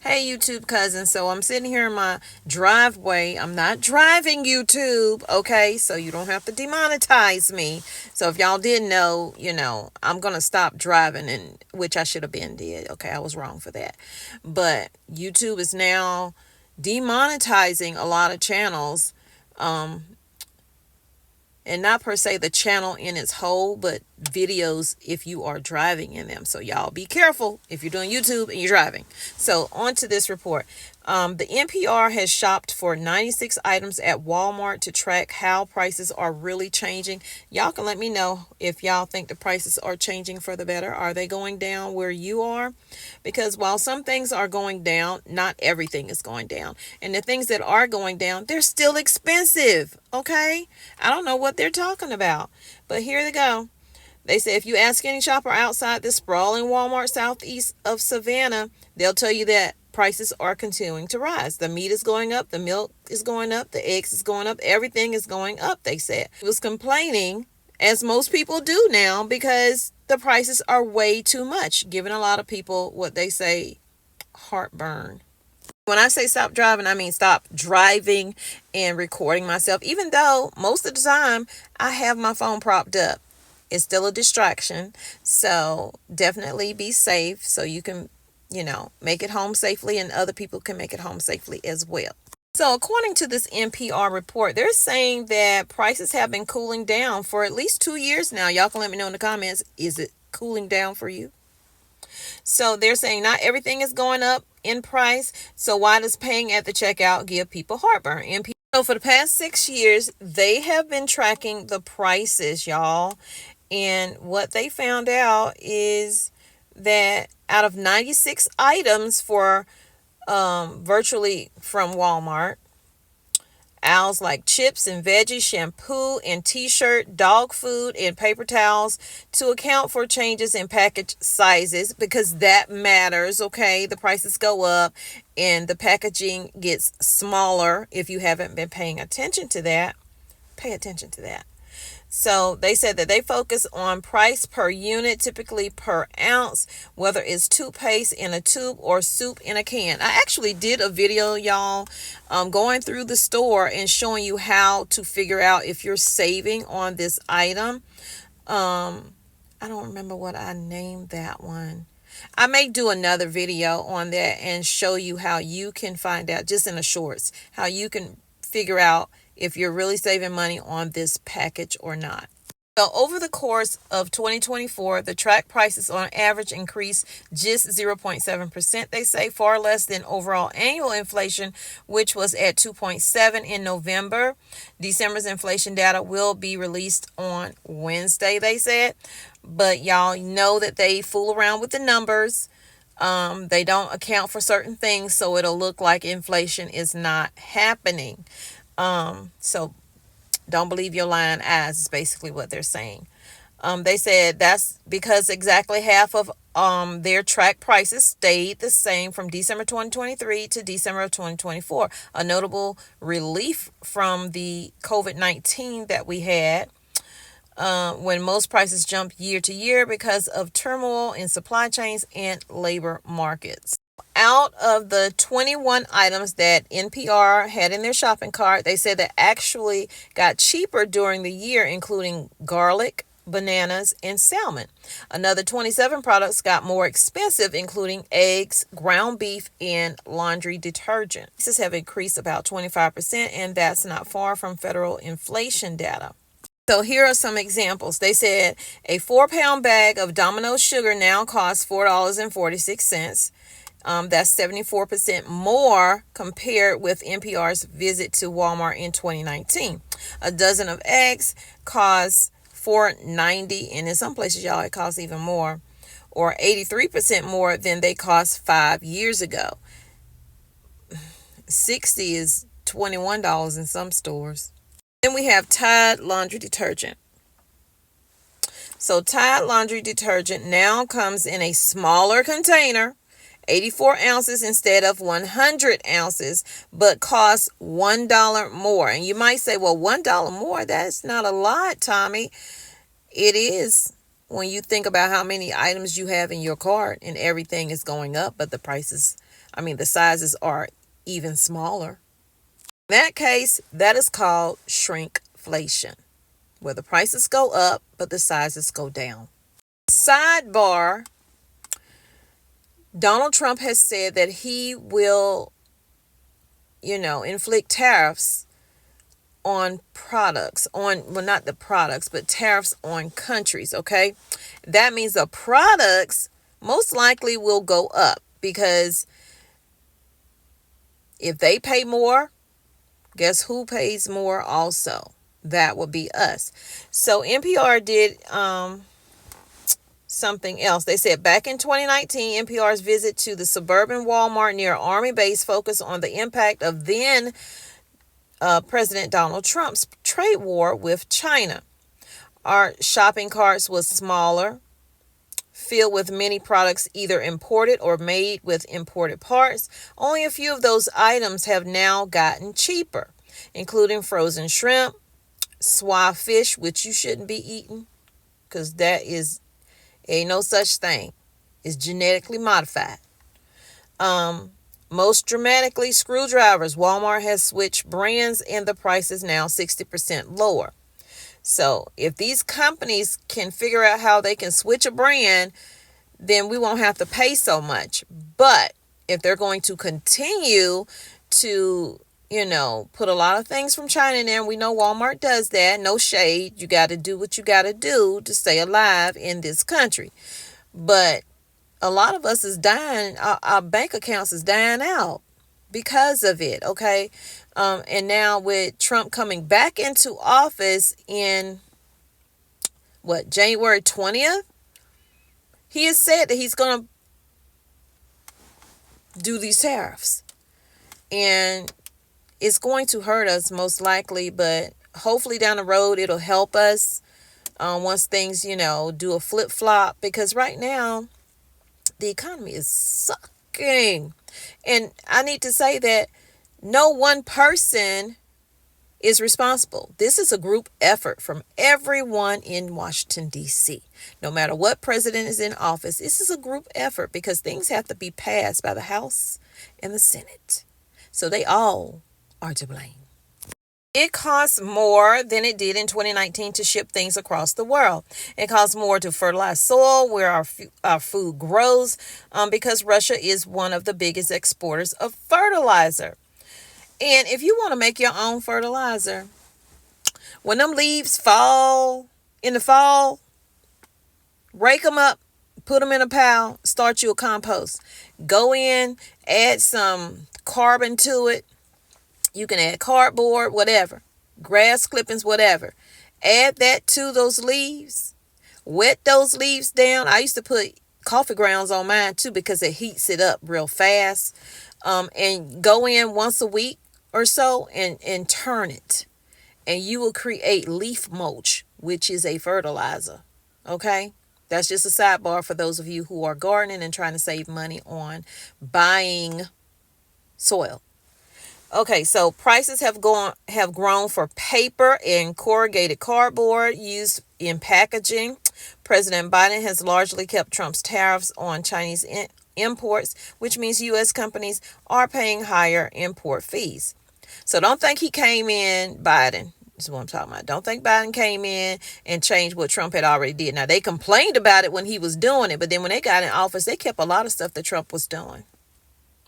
Hey YouTube cousin, so I'm sitting here in my driveway. I'm not driving YouTube, okay? So you don't have to demonetize me. So if y'all didn't know, I'm gonna stop driving, and which I should have been did. Okay, I was wrong for that. But YouTube is now demonetizing a lot of channels. Um, and not per se the channel in its whole, but videos if you are driving in them. So y'all be careful if you're doing YouTube and you're driving. So on to this report. The NPR has shopped for 96 items at Walmart to track how prices are really changing. Y'all can let me know if y'all think the prices are changing for the better. Are they going down where you are? Because while some things are going down, not everything is going down. And the things that are going down, they're still expensive. Okay? I don't know what they're talking about. But here they go. They say if you ask any shopper outside the sprawling Walmart southeast of Savannah, they'll tell you that prices are continuing to rise. The meat is going up, the milk is going up, the eggs is going up, everything is going up, they said. He was complaining, as most people do now, because the prices are way too much, giving a lot of people what they say heartburn. When I say stop driving, I mean stop driving and recording myself, even though most of the time I have my phone propped up. It's still a distraction. So definitely be safe so you can, make it home safely and other people can make it home safely as well. So according to this NPR report, they're saying that prices have been cooling down for at least 2 years now. Y'all can let me know in the comments, is it cooling down for you? So they're saying not everything is going up in price. So why does paying at the checkout give people heartburn? So for the past 6 years, they have been tracking the prices, y'all. And what they found out is that out of 96 items for virtually from Walmart, aisles like chips and veggies, shampoo and t-shirt, dog food and paper towels, to account for changes in package sizes, because that matters. Okay, the prices go up and the packaging gets smaller. If you haven't been paying attention to that, pay attention to that. So they said that they focus on price per unit, typically per ounce, whether it's toothpaste in a tube or soup in a can. I actually did a video, y'all, going through the store and showing you how to figure out if you're saving on this item. I don't remember what I named that one. I may do another video on that and show you how you can find out, just in the shorts, how you can figure out if you're really saving money on this package or not. So over the course of 2024, the track prices on average increased just 0.7%, they say, far less than overall annual inflation, which was at 2.7 in November. December's inflation data will be released on Wednesday, they said. But y'all know that they fool around with the numbers. They don't account for certain things, so it'll look like inflation is not happening. So don't believe your lying eyes is basically what they're saying. They said that's because exactly half of their track prices stayed the same from December 2023 to December of 2024. A notable relief from the COVID-19 that we had, when most prices jumped year to year because of turmoil in supply chains and labor markets. Out of the 21 items that NPR had in their shopping cart, they said that actually got cheaper during the year, including garlic, bananas, and salmon. Another 27 products got more expensive, including eggs, ground beef, and laundry detergent. Prices have increased about 25%, and that's not far from federal inflation data. So here are some examples. They said a 4-pound bag of Domino's sugar now costs $4.46. That's 74% more compared with NPR's visit to Walmart in 2019. A dozen of eggs costs $4.90, and in some places, y'all, it costs even more, or 83% more than they cost 5 years ago. 60 is $21 in some stores. Then we have Tide laundry detergent. So Tide laundry detergent now comes in a smaller container, 84 ounces instead of 100 ounces, but costs $1 more. And you might say, well, $1 more, that's not a lot, Tommy. It is when you think about how many items you have in your cart and everything is going up, but the prices I mean, the sizes are even smaller. In that case, that is called shrinkflation, where the prices go up, but the sizes go down. Sidebar: Donald Trump has said that he will, inflict tariffs on products, well, not the products, but tariffs on countries, okay? That means the products most likely will go up, because if they pay more, guess who pays more also? That would be us. So NPR did something else. They said back in 2019, NPR's visit to the suburban Walmart near Army Base focused on the impact of then President Donald Trump's trade war with China. Our shopping carts was smaller, filled with many products either imported or made with imported parts. Only a few of those items have now gotten cheaper, including frozen shrimp, swai fish, which you shouldn't be eating, because ain't no such thing. It's genetically modified. Most dramatically, screwdrivers. Walmart has switched brands and the price is now 60% lower. So if these companies can figure out how they can switch a brand, then we won't have to pay so much. But if they're going to continue to, put a lot of things from China in there, and we know Walmart does that, no shade, you got to do what you got to do to stay alive in this country. But a lot of us is dying, our bank accounts is dying out because of it, okay? And now with Trump coming back into office in, January 20th, he has said that he's going to do these tariffs. And it's going to hurt us most likely, but hopefully down the road it'll help us once things, do a flip-flop. Because right now, the economy is sucking. And I need to say that no one person is responsible. This is a group effort from everyone in Washington, D.C. No matter what president is in office, this is a group effort, because things have to be passed by the House and the Senate. So they all are to blame. It costs more than it did in 2019 to ship things across the world. It costs more to fertilize soil where our food grows, because Russia is one of the biggest exporters of fertilizer. And if you want to make your own fertilizer, when them leaves fall in the fall, rake them up, put them in a pile, start you a compost. Go in, add some carbon to it. You can add cardboard, whatever, grass clippings, whatever. Add that to those leaves. Wet those leaves down. I used to put coffee grounds on mine too, because it heats it up real fast. And go in once a week or so and turn it. And you will create leaf mulch, which is a fertilizer. Okay? That's just a sidebar for those of you who are gardening and trying to save money on buying soil. Okay, so prices have grown for paper and corrugated cardboard used in packaging. President Biden has largely kept Trump's tariffs on Chinese imports, which means U.S. companies are paying higher import fees. So don't think he came in, Biden. This is what I'm talking about. Don't think Biden came in and changed what Trump had already did. Now, they complained about it when he was doing it, but then when they got in office, they kept a lot of stuff that Trump was doing.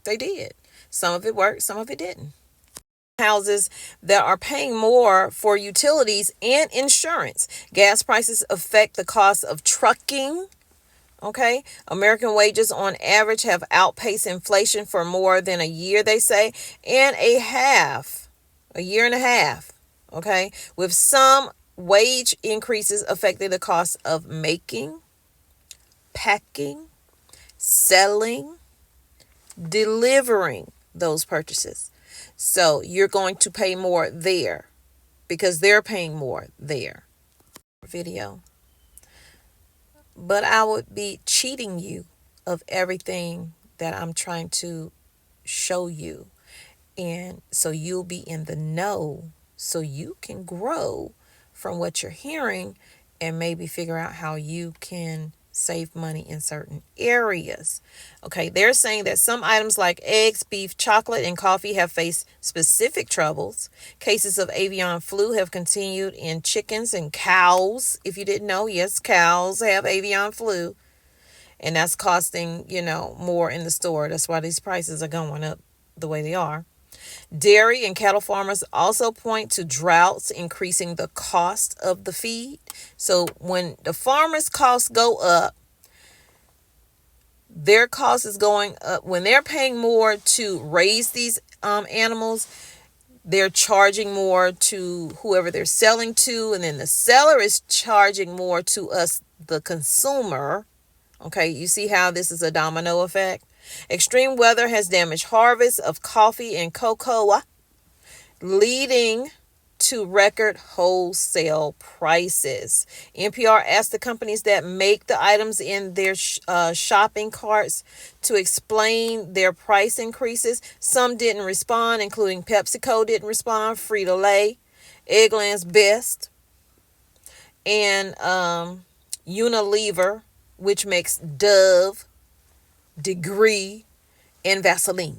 They did. Some of it worked, some of it didn't. Houses that are paying more for utilities and insurance. Gas prices affect the cost of trucking. Okay, American wages on average have outpaced inflation for more than a year, they say, and a year and a half. Okay, with some wage increases affecting the cost of making, packing, selling, delivering those purchases. So you're going to pay more there because they're paying more there. Video. But I would be cheating you of everything that I'm trying to show you. And so you'll be in the know, so you can grow from what you're hearing and maybe figure out how you can save money in certain areas. Okay, they're saying that some items like eggs, beef, chocolate, and coffee have faced specific troubles. Cases of avian flu have continued in chickens and cows. If you didn't know, yes, cows have avian flu, and that's costing, more in the store. That's why these prices are going up the way they are. Dairy and cattle farmers also point to droughts increasing the cost of the feed. So when the farmers' costs go up, their cost is going up. When they're paying more to raise these animals, they're charging more to whoever they're selling to, and then the seller is charging more to us, the consumer. Okay, you see how this is a domino effect? Extreme weather has damaged harvests of coffee and cocoa, leading to record wholesale prices. NPR asked the companies that make the items in their shopping carts to explain their price increases. Some didn't respond, including PepsiCo didn't respond, Frito-Lay, Eggland's Best, and Unilever, which makes Dove, Degree, and Vaseline.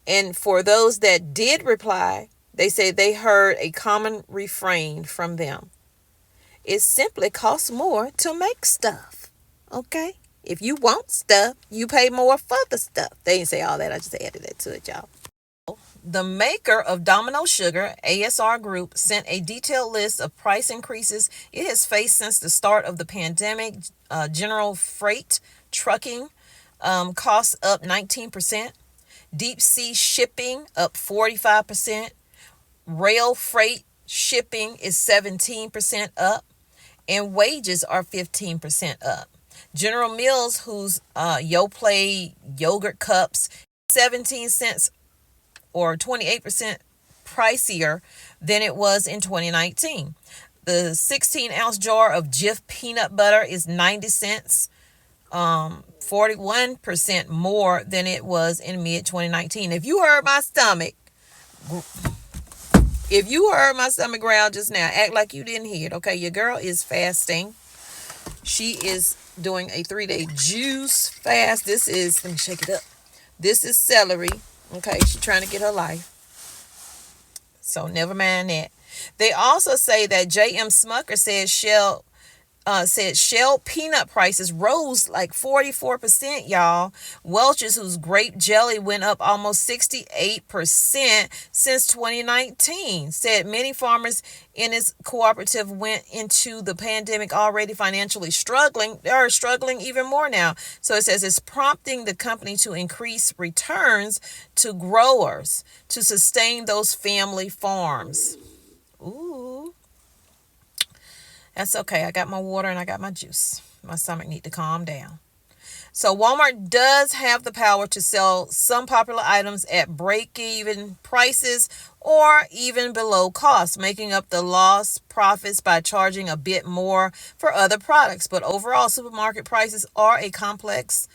And for those that did reply, they say they heard a common refrain from them. It simply costs more to make stuff. Okay? If you want stuff, you pay more for the stuff. They didn't say all that. I just added that to it, y'all. The maker of Domino Sugar, ASR Group, sent a detailed list of price increases it has faced since the start of the pandemic. General freight, trucking, costs up 19%. Deep sea shipping up 45%. Rail freight shipping is 17% up. And wages are 15% up. General Mills, whose Yoplait yogurt cups, 17 cents or 28% pricier than it was in 2019. The 16-ounce jar of Jif peanut butter is 90 cents, 41% more than it was in mid-2019. If you heard my stomach growl just now, act like you didn't hear it. Okay, your girl is fasting. She is doing a 3-day juice fast. Let me shake it up. This is celery. Okay, she's trying to get her life. So never mind that. They also say that J.M. Smucker said Shell peanut prices rose like 44%, y'all. Welch's, whose grape jelly went up almost 68% since 2019, said many farmers in its cooperative went into the pandemic already financially struggling. They are struggling even more now. So it says it's prompting the company to increase returns to growers to sustain those family farms. Ooh. That's okay. I got my water and I got my juice. My stomach need to calm down. So Walmart does have the power to sell some popular items at break-even prices or even below cost, making up the lost profits by charging a bit more for other products. But overall, supermarket prices are a complex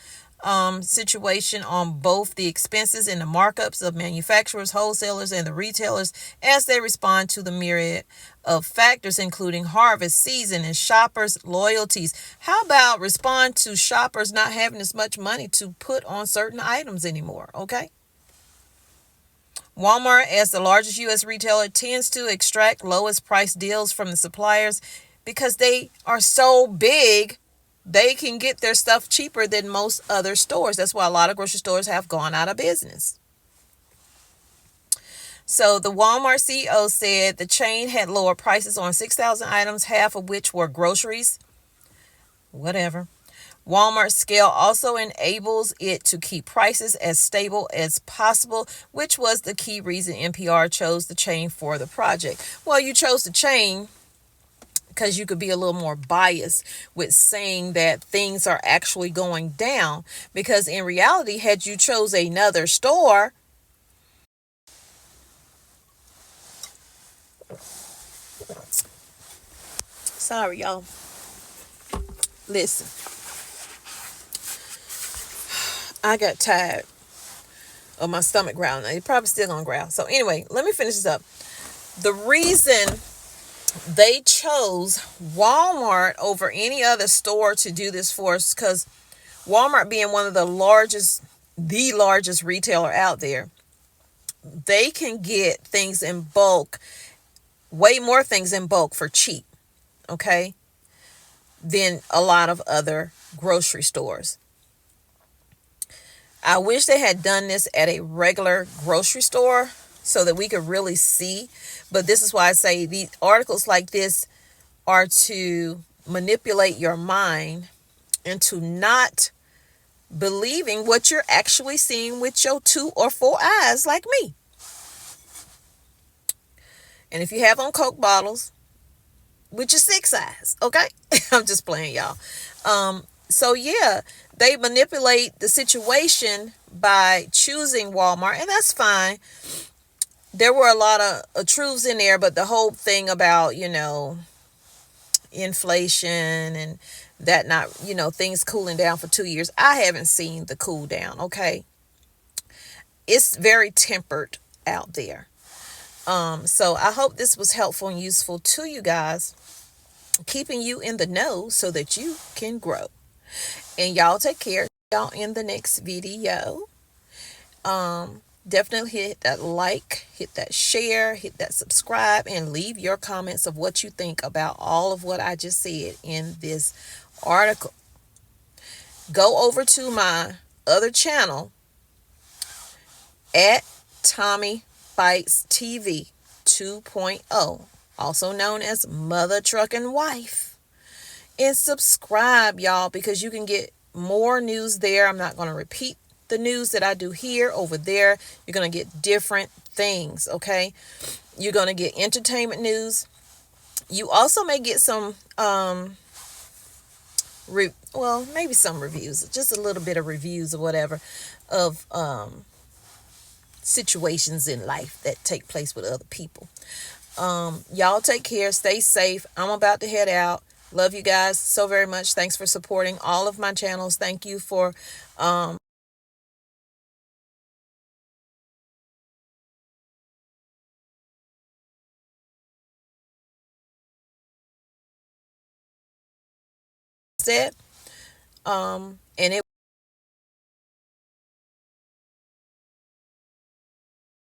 situation on both the expenses and the markups of manufacturers, wholesalers, and the retailers as they respond to the myriad of factors, including harvest season and shoppers' loyalties. How about respond to shoppers not having as much money to put on certain items anymore? Okay. Walmart, as the largest U.S. retailer, tends to extract lowest price deals from the suppliers because they are so big. They can get their stuff cheaper than most other stores. That's why a lot of grocery stores have gone out of business. So the Walmart CEO said the chain had lower prices on 6,000 items, half of which were groceries. Whatever. Walmart's scale also enables it to keep prices as stable as possible, which was the key reason NPR chose the chain for the project. Well, you chose the chain because you could be a little more biased with saying that things are actually going down. Because in reality, had you chose another store, sorry, y'all. Listen, I got tired of my stomach growling. It's probably still gonna growl. So anyway, let me finish this up. The reason they chose Walmart over any other store to do this for us, because Walmart being one of the largest retailer out there, they can get things in bulk, way more things in bulk for cheap, okay, than a lot of other grocery stores. I wish they had done this at a regular grocery store so that we could really see. But this is why I say the articles like this are to manipulate your mind into not believing what you're actually seeing with your 2 or 4 eyes, like me. And if you have on Coke bottles, with your 6 eyes, okay? I'm just playing, y'all. So yeah, they manipulate the situation by choosing Walmart, and that's fine. There were a lot of truths in there, but the whole thing about, inflation and that, not, things cooling down for 2 years, I haven't seen the cool down, okay? It's very tempered out there. So I hope this was helpful and useful to you guys, keeping you in the know so that you can grow. And y'all take care. Y'all in the next video. Definitely hit that like, hit that share, hit that subscribe, and leave your comments of what you think about all of what I just said in this article. Go over to my other channel at Tommy Bites TV 2.0, also known as Mother Truckin' Wife, and subscribe, y'all, because you can get more news there. I'm not going to repeat the news that I do here over there. You're going to get different things, okay? You're going to get entertainment news. You also may get some maybe some reviews, just a little bit of reviews or whatever of situations in life that take place with other people. Y'all take care, stay safe. I'm about to head out. Love you guys so very much. Thanks for supporting all of my channels. Thank you for said. And it